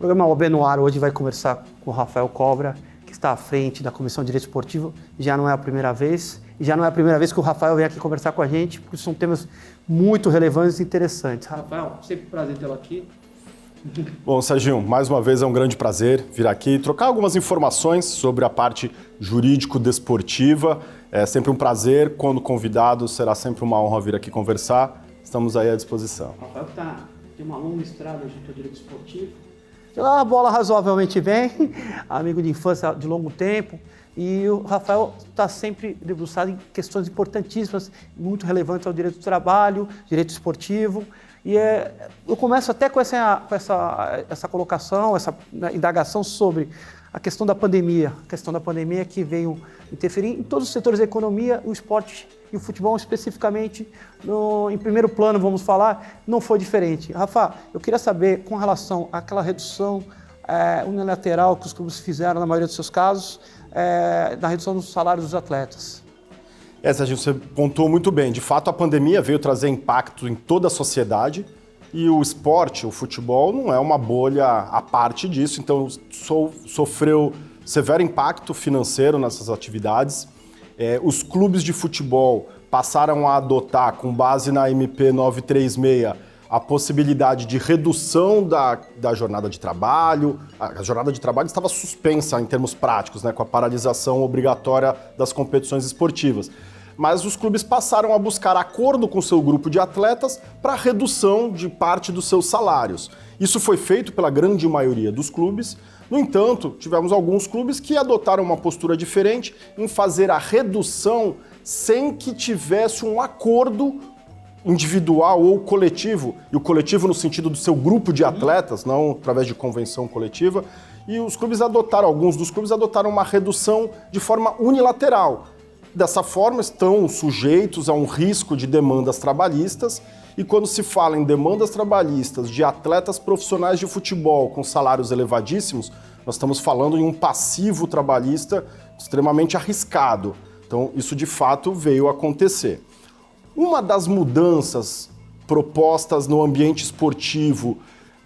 programa OB no Ar hoje vai conversar com o Rafael Cobra, que está à frente da Comissão de Direito Esportivo. Já não é a primeira vez, e já não é a primeira vez que o Rafael vem aqui conversar com a gente, porque são temas muito relevantes e interessantes. Rafael, sempre um prazer tê-lo aqui. Bom, Serginho, mais uma vez é um grande prazer vir aqui trocar algumas informações sobre a parte jurídico-desportiva. É sempre um prazer, quando convidado, será sempre uma honra vir aqui conversar. Estamos aí à disposição. O Rafael tem uma longa estrada junto ao direito esportivo. Joga a bola razoavelmente bem, amigo de infância de longo tempo. E o Rafael está sempre debruçado em questões importantíssimas, muito relevantes ao direito do trabalho, direito esportivo. E eu começo até com essa colocação, essa indagação sobre a questão da pandemia. A questão da pandemia que veio interferir em todos os setores da economia, o esporte e o futebol especificamente, em primeiro plano, vamos falar, não foi diferente. Rafa, eu queria saber, com relação àquela redução unilateral que os clubes fizeram, na maioria dos seus casos, da redução dos salários dos atletas. Serginho, você pontuou muito bem. De fato, a pandemia veio trazer impacto em toda a sociedade e o esporte, o futebol, não é uma bolha à parte disso, então sofreu severo impacto financeiro nessas atividades. Os clubes de futebol passaram a adotar, com base na MP 936, a possibilidade de redução da jornada de trabalho. A jornada de trabalho estava suspensa em termos práticos, né, com a paralisação obrigatória das competições esportivas. Mas os clubes passaram a buscar acordo com o seu grupo de atletas para redução de parte dos seus salários. Isso foi feito pela grande maioria dos clubes. No entanto, tivemos alguns clubes que adotaram uma postura diferente em fazer a redução sem que tivesse um acordo individual ou coletivo, e o coletivo no sentido do seu grupo de atletas, não através de convenção coletiva, e alguns dos clubes adotaram uma redução de forma unilateral. Dessa forma, estão sujeitos a um risco de demandas trabalhistas, e quando se fala em demandas trabalhistas de atletas profissionais de futebol com salários elevadíssimos, nós estamos falando em um passivo trabalhista extremamente arriscado. Então, isso de fato veio a acontecer. Uma das mudanças propostas no ambiente esportivo,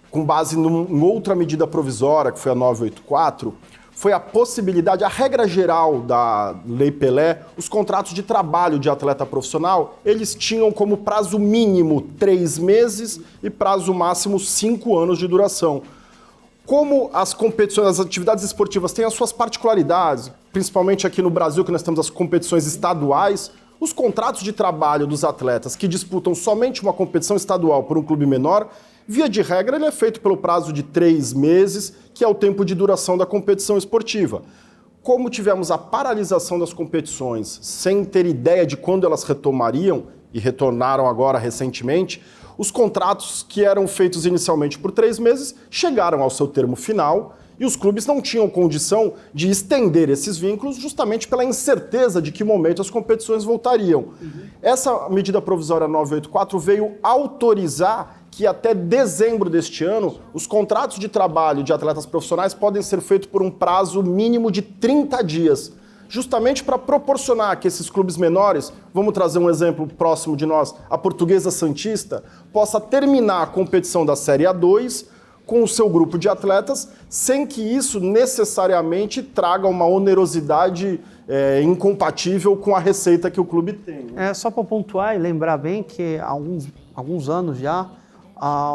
com base em outra medida provisória, que foi a 984, foi a possibilidade, a regra geral da Lei Pelé, os contratos de trabalho de atleta profissional, eles tinham como prazo mínimo 3 meses e prazo máximo 5 anos de duração. Como as competições, as atividades esportivas têm as suas particularidades, principalmente aqui no Brasil, que nós temos as competições estaduais, os contratos de trabalho dos atletas que disputam somente uma competição estadual por um clube menor, via de regra, ele é feito pelo prazo de 3 meses, que é o tempo de duração da competição esportiva. Como tivemos a paralisação das competições sem ter ideia de quando elas retomariam, e retornaram agora recentemente, os contratos que eram feitos inicialmente por 3 meses chegaram ao seu termo final, e os clubes não tinham condição de estender esses vínculos justamente pela incerteza de que momento as competições voltariam. Essa medida provisória 984 veio autorizar que até dezembro deste ano, os contratos de trabalho de atletas profissionais podem ser feitos por um prazo mínimo de 30 dias, justamente para proporcionar que esses clubes menores, vamos trazer um exemplo próximo de nós, a Portuguesa Santista, possa terminar a competição da Série A2 com o seu grupo de atletas, sem que isso necessariamente traga uma onerosidade incompatível com a receita que o clube tem. Só para pontuar e lembrar bem que há alguns anos já,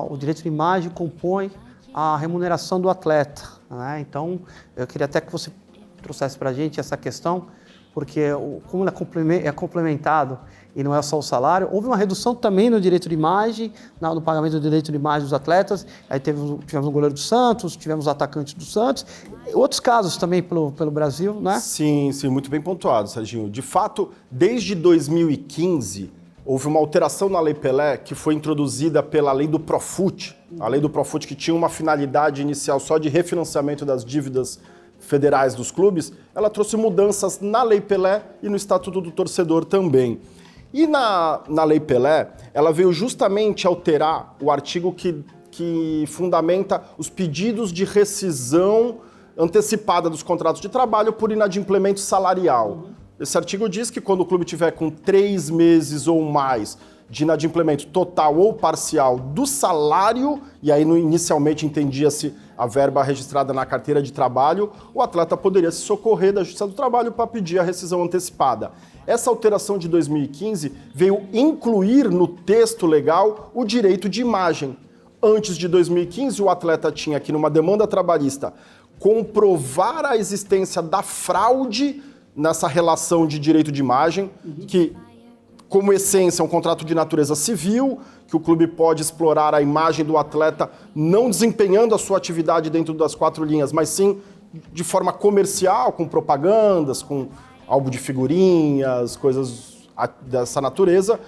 o direito de imagem compõe a remuneração do atleta, né? Então, eu queria até que você trouxesse para a gente essa questão, porque como ele é complementado e não é só o salário, houve uma redução também no direito de imagem, no pagamento do direito de imagem dos atletas. Aí tivemos o goleiro do Santos, tivemos o atacante do Santos, outros casos também pelo Brasil, né? Sim, muito bem pontuado, Serginho. De fato, desde 2015, houve uma alteração na Lei Pelé que foi introduzida pela Lei do Profut, a Lei do Profut que tinha uma finalidade inicial só de refinanciamento das dívidas federais dos clubes. Ela trouxe mudanças na Lei Pelé e no Estatuto do Torcedor também. E na Lei Pelé, ela veio justamente alterar o artigo que fundamenta os pedidos de rescisão antecipada dos contratos de trabalho por inadimplemento salarial. Esse artigo diz que quando o clube tiver com 3 meses ou mais de inadimplemento total ou parcial do salário, e aí inicialmente entendia-se a verba registrada na carteira de trabalho, o atleta poderia se socorrer da Justiça do Trabalho para pedir a rescisão antecipada. Essa alteração de 2015 veio incluir no texto legal o direito de imagem. Antes de 2015, o atleta tinha aqui numa demanda trabalhista comprovar a existência da fraude nessa relação de direito de imagem, que, como essência, é um contrato de natureza civil, que o clube pode explorar a imagem do atleta não desempenhando a sua atividade dentro das 4 linhas, mas sim de forma comercial, com propagandas, com álbum de figurinhas, coisas dessa natureza.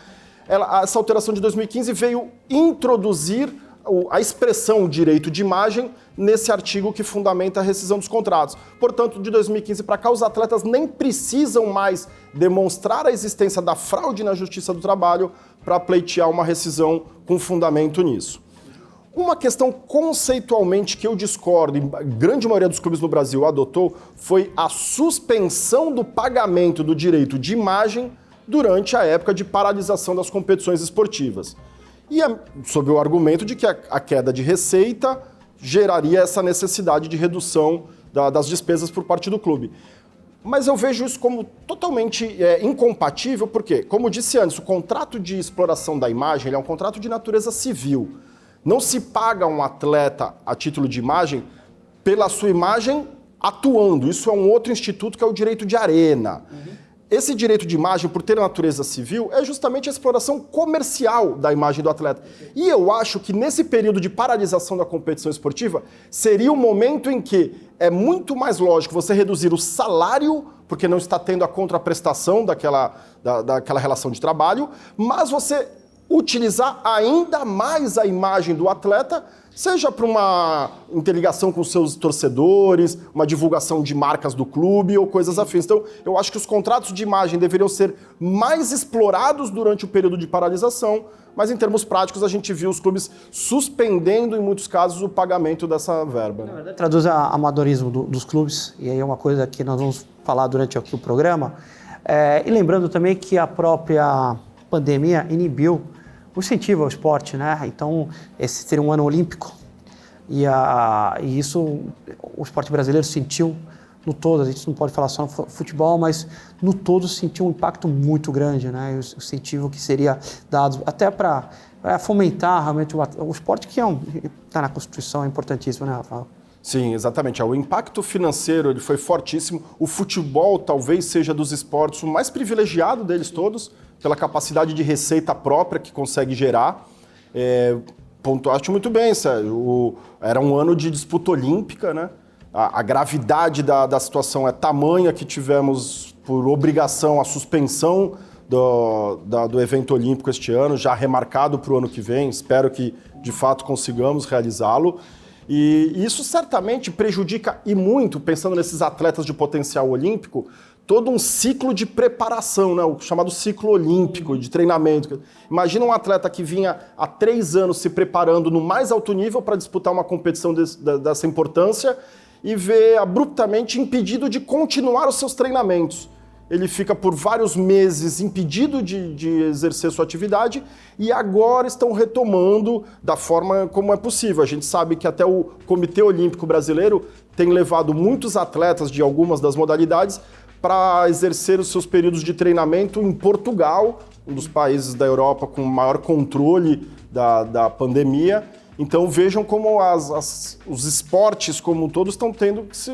Essa alteração de 2015 veio introduzir a expressão direito de imagem nesse artigo que fundamenta a rescisão dos contratos. Portanto, de 2015 para cá, os atletas nem precisam mais demonstrar a existência da fraude na Justiça do Trabalho para pleitear uma rescisão com fundamento nisso. Uma questão conceitualmente que eu discordo, e a grande maioria dos clubes no Brasil adotou, foi a suspensão do pagamento do direito de imagem durante a época de paralisação das competições esportivas. E sob o argumento de que a queda de receita geraria essa necessidade de redução das despesas por parte do clube. Mas eu vejo isso como totalmente incompatível, porque, como disse antes, o contrato de exploração da imagem ele é um contrato de natureza civil. Não se paga um atleta a título de imagem pela sua imagem atuando. Isso é um outro instituto que é o direito de arena. Esse direito de imagem, por ter a natureza civil, é justamente a exploração comercial da imagem do atleta. E eu acho que nesse período de paralisação da competição esportiva, seria o momento em que é muito mais lógico você reduzir o salário, porque não está tendo a contraprestação daquela relação de trabalho, mas você utilizar ainda mais a imagem do atleta, seja para uma interligação com seus torcedores, uma divulgação de marcas do clube ou coisas afins. Então, eu acho que os contratos de imagem deveriam ser mais explorados durante o período de paralisação, mas em termos práticos a gente viu os clubes suspendendo, em muitos casos, o pagamento dessa verba. Na verdade, traduz o amadorismo dos clubes, e aí é uma coisa que nós vamos falar durante aqui o programa. E lembrando também que a própria pandemia inibiu o incentivo ao esporte, né? Então, esse seria um ano olímpico e isso o esporte brasileiro sentiu no todo. A gente não pode falar só no futebol, mas no todo sentiu um impacto muito grande, né? O incentivo que seria dado até para fomentar realmente o esporte, que está na Constituição, é importantíssimo, né, Rafael? Sim, exatamente. O impacto financeiro ele foi fortíssimo. O futebol talvez seja dos esportes o mais privilegiado deles todos, pela capacidade de receita própria que consegue gerar. Pontuaste muito bem, Sérgio. Era um ano de disputa olímpica, né? A gravidade da situação é tamanha que tivemos, por obrigação, a suspensão do evento olímpico este ano, já remarcado para o ano que vem. Espero que, de fato, consigamos realizá-lo. E isso certamente prejudica e muito, pensando nesses atletas de potencial olímpico, todo um ciclo de preparação, né? O chamado ciclo olímpico de treinamento. Imagina um atleta que vinha há 3 anos se preparando no mais alto nível para disputar uma competição dessa importância e vê abruptamente impedido de continuar os seus treinamentos. Ele fica por vários meses impedido de exercer sua atividade e agora estão retomando da forma como é possível. A gente sabe que até o Comitê Olímpico Brasileiro tem levado muitos atletas de algumas das modalidades para exercer os seus períodos de treinamento em Portugal, um dos países da Europa com maior controle da pandemia. Então vejam como os esportes como um todo estão tendo que se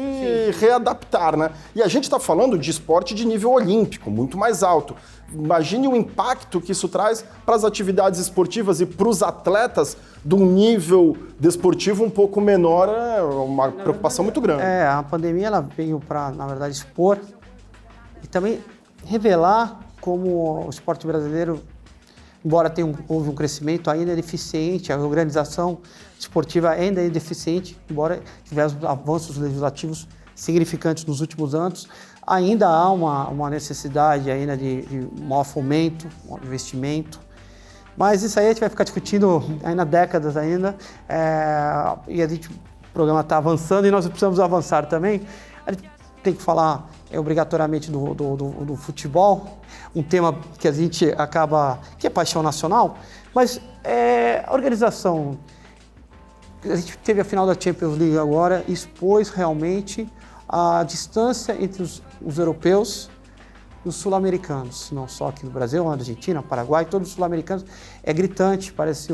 readaptar, né? E a gente está falando de esporte de nível olímpico, muito mais alto. Imagine o impacto que isso traz para as atividades esportivas e para os atletas de um nível desportivo um pouco menor, é uma preocupação muito grande. A pandemia ela veio para, na verdade, expor e também revelar como o esporte brasileiro, embora houve um crescimento, ainda é deficiente, a organização esportiva ainda é deficiente, embora tivemos avanços legislativos significantes nos últimos anos, ainda há uma necessidade ainda de maior fomento, maior investimento. Mas isso aí a gente vai ficar discutindo ainda há décadas ainda, e o programa está avançando e nós precisamos avançar também. A gente tem que falar obrigatoriamente do futebol, um tema que a gente acaba, que é paixão nacional, mas a organização a gente teve a final da Champions League agora, expôs realmente a distância entre os europeus e os sul-americanos, não só aqui no Brasil, na Argentina, Paraguai, todos os sul-americanos, é gritante, parece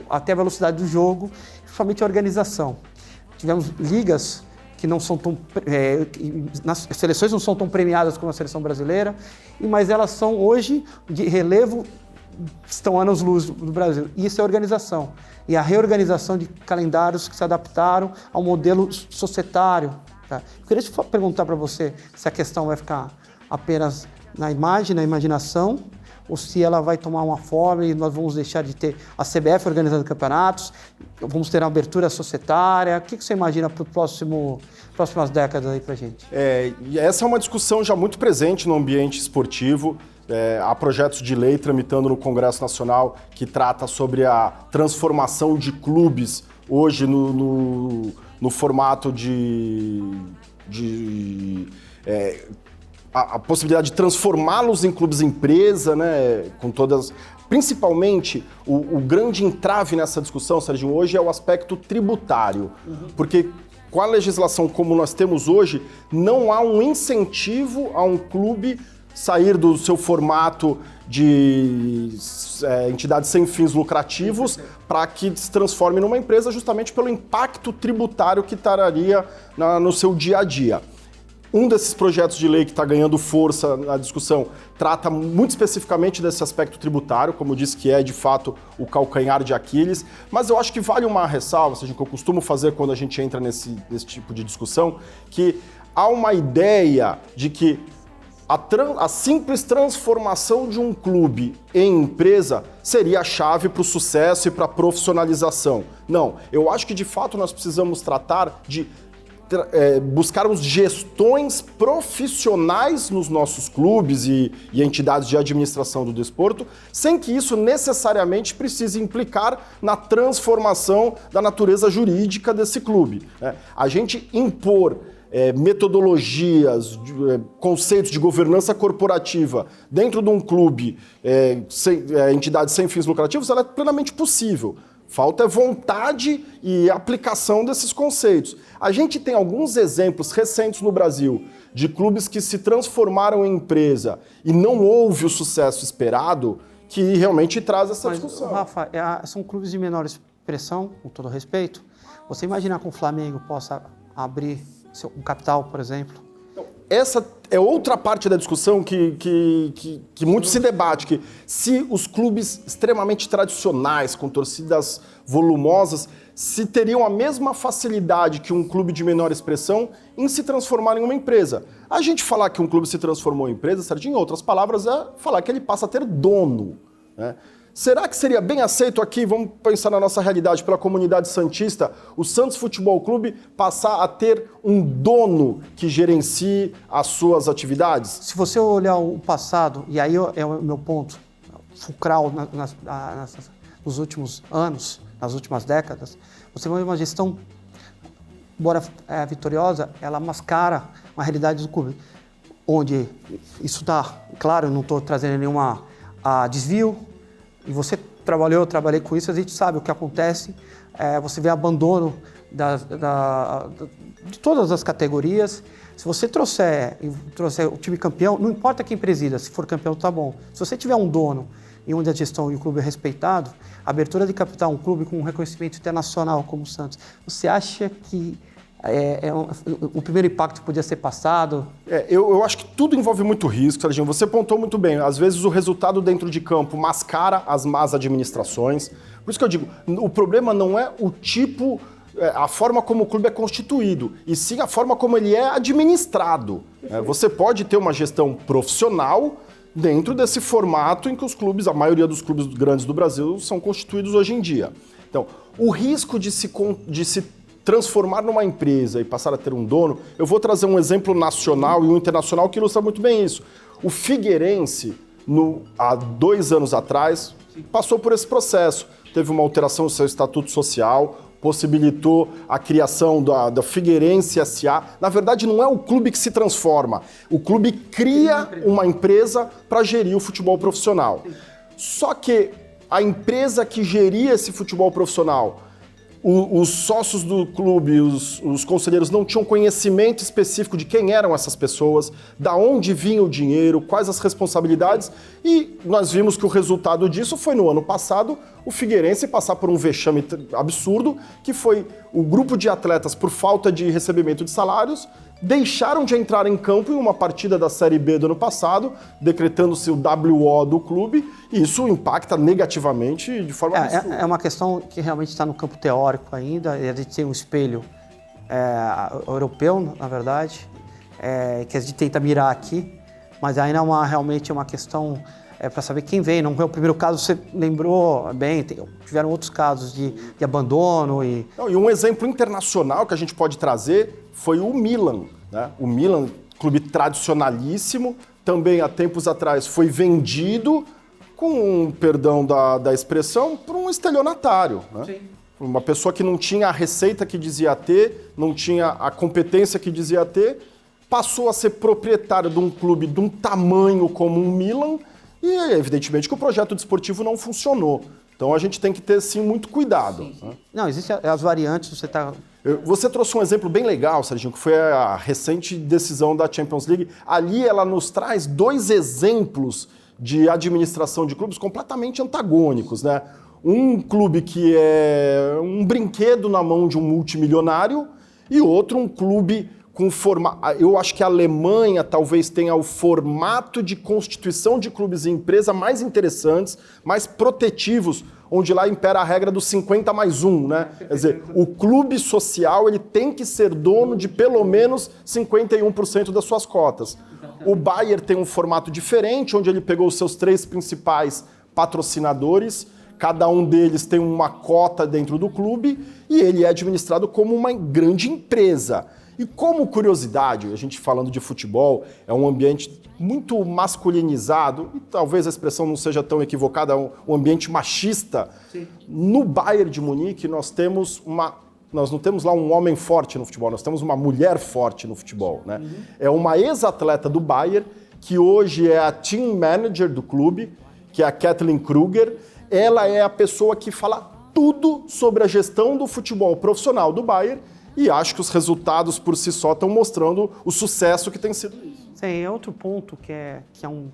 até a velocidade do jogo, principalmente a organização. Tivemos ligas que não são tão, nas seleções não são tão premiadas como a seleção brasileira, mas elas são hoje de relevo, estão anos-luz do Brasil. E isso é organização. E a reorganização de calendários que se adaptaram ao modelo societário. Tá? Eu queria te perguntar para você se a questão vai ficar apenas na imagem, na imaginação, ou se ela vai tomar uma forma e nós vamos deixar de ter a CBF organizando campeonatos, vamos ter uma abertura societária. O que você imagina para as próximas décadas aí para a gente? E essa é uma discussão já muito presente no ambiente esportivo. Há projetos de lei tramitando no Congresso Nacional que trata sobre a transformação de clubes hoje no formato a possibilidade de transformá-los em clubes empresa, né, com todas... Principalmente, o grande entrave nessa discussão, Serginho, hoje é o aspecto tributário. Porque com a legislação como nós temos hoje, não há um incentivo a um clube sair do seu formato de entidade sem fins lucrativos para que se transforme numa empresa justamente pelo impacto tributário que traria no seu dia a dia. Um desses projetos de lei que está ganhando força na discussão trata muito especificamente desse aspecto tributário, como eu disse, que é de fato o calcanhar de Aquiles, mas eu acho que vale uma ressalva, seja, que eu costumo fazer quando a gente entra nesse tipo de discussão, que há uma ideia de que a simples transformação de um clube em empresa seria a chave para o sucesso e para a profissionalização. Não, eu acho que de fato nós precisamos tratar de buscarmos gestões profissionais nos nossos clubes e entidades de administração do desporto, sem que isso necessariamente precise implicar na transformação da natureza jurídica desse clube. A gente impor metodologias, conceitos de governança corporativa dentro de um clube, entidade sem fins lucrativos, ela é plenamente possível. Falta vontade e aplicação desses conceitos. A gente tem alguns exemplos recentes no Brasil de clubes que se transformaram em empresa e não houve o sucesso esperado, que realmente traz essa discussão. Rafa, são clubes de menor expressão, com todo respeito. Você imaginar que o Flamengo possa abrir um capital, por exemplo? Essa é outra parte da discussão que muito se debate, que se os clubes extremamente tradicionais, com torcidas volumosas, se teriam a mesma facilidade que um clube de menor expressão em se transformar em uma empresa. A gente falar que um clube se transformou em empresa, Serginho, em outras palavras, é falar que ele passa a ter dono, né? Será que seria bem aceito aqui, vamos pensar na nossa realidade, pela comunidade santista, o Santos Futebol Clube passar a ter um dono que gerencie as suas atividades? Se você olhar o passado, e aí é o meu ponto fulcral nos últimos anos, nas últimas décadas, você vai ver uma gestão, embora vitoriosa, ela mascara uma realidade do clube, onde isso está, claro, eu não estou trazendo nenhuma desvio. E você eu trabalhei com isso, a gente sabe o que acontece, você vê abandono de todas as categorias. Se você trouxer o time campeão, não importa quem presida, se for campeão tá bom. Se você tiver um dono e onde a gestão e o clube é respeitado, a abertura de capital, um clube com um reconhecimento internacional como o Santos, você acha que o primeiro impacto podia ser passado? Eu acho que tudo envolve muito risco, Serginho. Você pontuou muito bem. Às vezes o resultado dentro de campo mascara as más administrações. Por isso que eu digo, o problema não é o tipo, a forma como o clube é constituído, e sim a forma como ele é administrado. Você pode ter uma gestão profissional dentro desse formato em que os clubes, a maioria dos clubes grandes do Brasil, são constituídos hoje em dia. Então, o risco de se transformar numa empresa e passar a ter um dono, eu vou trazer um exemplo nacional e um internacional que ilustra muito bem isso. O Figueirense, há 2 anos atrás, passou por esse processo. Teve uma alteração do seu estatuto social, possibilitou a criação da Figueirense S.A. Na verdade, não é o clube que se transforma. O clube cria uma empresa para gerir o futebol profissional. Só que a empresa que geria esse futebol profissional os sócios do clube, os conselheiros não tinham conhecimento específico de quem eram essas pessoas, da onde vinha o dinheiro, quais as responsabilidades, e nós vimos que o resultado disso foi no ano passado o Figueirense passar por um vexame absurdo, que foi o grupo de atletas, por falta de recebimento de salários, deixaram de entrar em campo em uma partida da Série B do ano passado, decretando-se o WO do clube, e isso impacta negativamente de forma absurda. É uma questão que realmente está no campo teórico ainda, e a gente tem um espelho europeu, na verdade, que a gente tenta mirar aqui, mas ainda realmente é uma questão para saber quem vem. Não foi o primeiro caso, você lembrou bem, tiveram outros casos de abandono. E um exemplo internacional que a gente pode trazer foi o Milan, né? O Milan, clube tradicionalíssimo, também há tempos atrás foi vendido, com perdão da expressão, por um estelionatário, né? Sim. Uma pessoa que não tinha a receita que dizia ter, não tinha a competência que dizia ter, passou a ser proprietário de um clube de um tamanho como o Milan, e evidentemente que o projeto desportivo não funcionou. Então a gente tem que ter, sim, muito cuidado. Sim, sim. Né? Não, existem as variantes, Você trouxe um exemplo bem legal, Serginho, que foi a recente decisão da Champions League. Ali ela nos traz 2 exemplos de administração de clubes completamente antagônicos, né? Um clube que é um brinquedo na mão de um multimilionário e outro um clube com formato. Eu acho que a Alemanha talvez tenha o formato de constituição de clubes e empresa mais interessantes, mais protetivos, onde lá impera a regra dos 50+1, né? Quer dizer, o clube social ele tem que ser dono de pelo menos 51% das suas cotas. O Bayern tem um formato diferente, onde ele pegou os seus 3 principais patrocinadores, cada um deles tem uma cota dentro do clube e ele é administrado como uma grande empresa. E como curiosidade, a gente falando de futebol, é um ambiente muito masculinizado, e talvez a expressão não seja tão equivocada, é um ambiente machista. Sim. No Bayern de Munique, nós não temos lá um homem forte no futebol, nós temos uma mulher forte no futebol, né? Uhum. É uma ex-atleta do Bayern, que hoje é a team manager do clube, que é a Kathleen Kruger. Ela é a pessoa que fala tudo sobre a gestão do futebol profissional do Bayern, e acho que os resultados por si só estão mostrando o sucesso que tem sido isso. Sim, é outro ponto que é um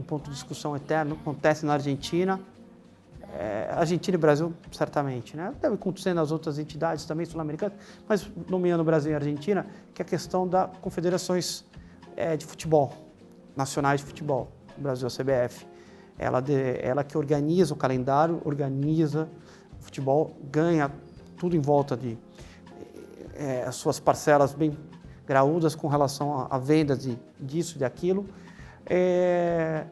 ponto de discussão eterno, acontece na Argentina. Argentina e Brasil, certamente, né? Deve acontecer nas outras entidades também sul-americanas, mas nomeando Brasil e Argentina, que é a questão das confederações de futebol, nacionais de futebol, no Brasil, a CBF. Ela que organiza o calendário, organiza o futebol, ganha tudo em volta de as suas parcelas bem graúdas com relação a vendas disso e daquilo,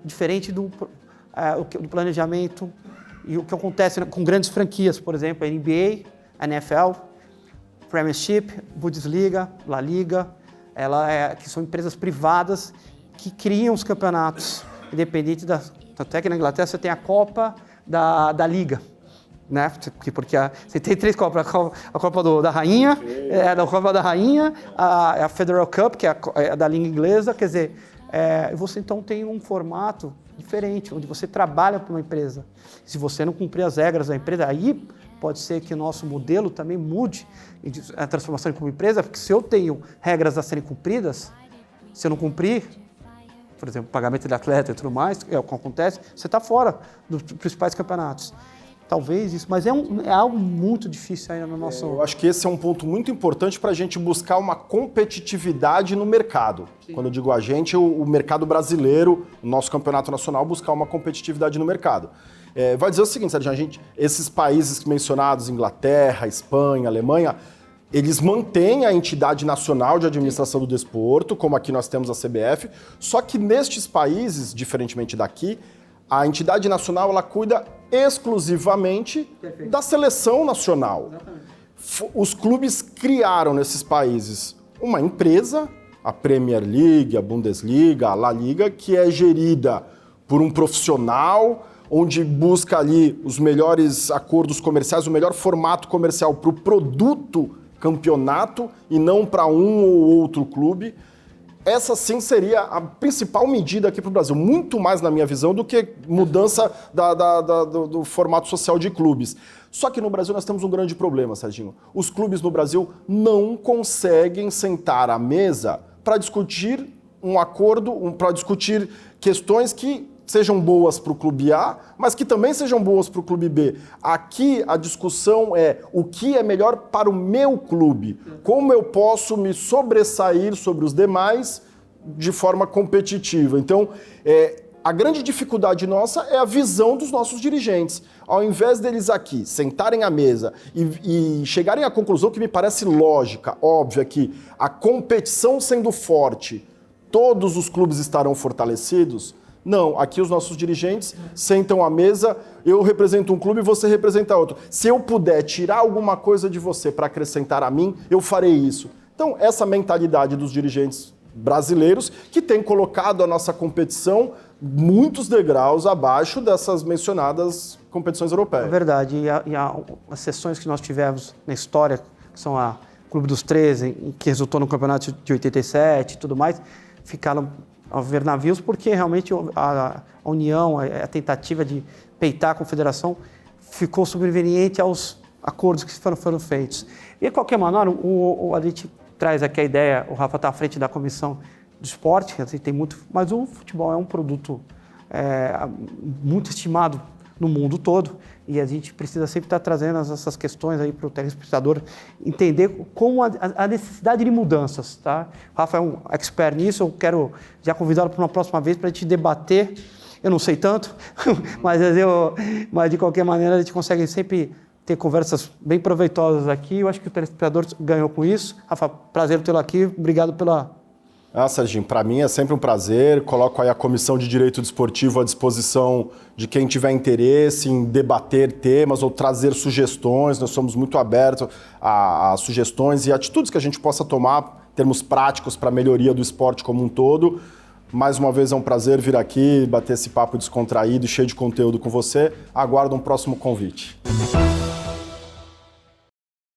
diferente do planejamento e o que acontece com grandes franquias, por exemplo, a NBA, a NFL, Premiership, Bundesliga, La Liga, que são empresas privadas que criam os campeonatos, independente até que na Inglaterra você tem a Copa da Liga, né? Porque você tem 3 Copas, a Copa da Rainha, a Copa da Rainha, a Federal Cup, que é a da língua inglesa, quer dizer, você então tem um formato diferente, onde você trabalha para uma empresa. Se você não cumprir as regras da empresa, aí pode ser que o nosso modelo também mude a transformação como empresa, porque se eu tenho regras a serem cumpridas, se eu não cumprir, por exemplo, pagamento de atleta e tudo mais, é o que acontece, você está fora dos principais campeonatos. Talvez isso, mas é algo muito difícil ainda no nosso... Eu acho que esse é um ponto muito importante para a gente buscar uma competitividade no mercado. Sim. Quando eu digo a gente, o mercado brasileiro, o nosso campeonato nacional, buscar uma competitividade no mercado. Vai dizer o seguinte, Sérgio, esses países mencionados, Inglaterra, Espanha, Alemanha, eles mantêm a entidade nacional de administração do desporto, como aqui nós temos a CBF, só que nestes países, diferentemente daqui, a entidade nacional ela cuida exclusivamente da seleção nacional. Exatamente. Os clubes criaram nesses países uma empresa, a Premier League, a Bundesliga, a La Liga, que é gerida por um profissional, onde busca ali os melhores acordos comerciais, o melhor formato comercial para o produto campeonato e não para um ou outro clube. essa sim seria a principal medida aqui para o Brasil, muito mais na minha visão do que mudança do formato social de clubes. Só que no Brasil nós temos um grande problema, Serginho. Os clubes no Brasil não conseguem sentar à mesa para discutir um acordo, para discutir questões que sejam boas para o clube A, mas que também sejam boas para o clube B. Aqui a discussão é o que é melhor para o meu clube, como eu posso me sobressair sobre os demais de forma competitiva. Então, a grande dificuldade nossa é a visão dos nossos dirigentes. Ao invés deles aqui sentarem à mesa e chegarem à conclusão que me parece lógica, óbvia, que a competição sendo forte, todos os clubes estarão fortalecidos. Não, aqui os nossos dirigentes sentam à mesa, eu represento um clube e você representa outro. Se eu puder tirar alguma coisa de você para acrescentar a mim, eu farei isso. Então, essa mentalidade dos dirigentes brasileiros que tem colocado a nossa competição muitos degraus abaixo dessas mencionadas competições europeias. É verdade, e as sessões que nós tivemos na história, que são a Clube dos 13, que resultou no campeonato de 87 e tudo mais, ficaram a ver navios, porque realmente a união, a tentativa de peitar a confederação ficou sobreveniente aos acordos que foram feitos. E, de qualquer maneira, a gente traz aqui a ideia, o Rafa está à frente da comissão do esporte, assim, tem muito, mas o futebol é um produto muito estimado no mundo todo, e a gente precisa sempre estar trazendo essas questões aí para o telespectador entender como a necessidade de mudanças, tá? O Rafa é um expert nisso, eu quero já convidá-lo para uma próxima vez para a gente debater. Eu não sei tanto, mas de qualquer maneira a gente consegue sempre ter conversas bem proveitosas aqui. Eu acho que o telespectador ganhou com isso. Rafa, prazer tê-lo aqui, obrigado pela... Serginho, para mim é sempre um prazer, coloco aí a Comissão de Direito Desportivo à disposição de quem tiver interesse em debater temas ou trazer sugestões, nós somos muito abertos a sugestões e atitudes que a gente possa tomar, termos práticos para a melhoria do esporte como um todo. Mais uma vez é um prazer vir aqui, bater esse papo descontraído e cheio de conteúdo com você. Aguardo um próximo convite.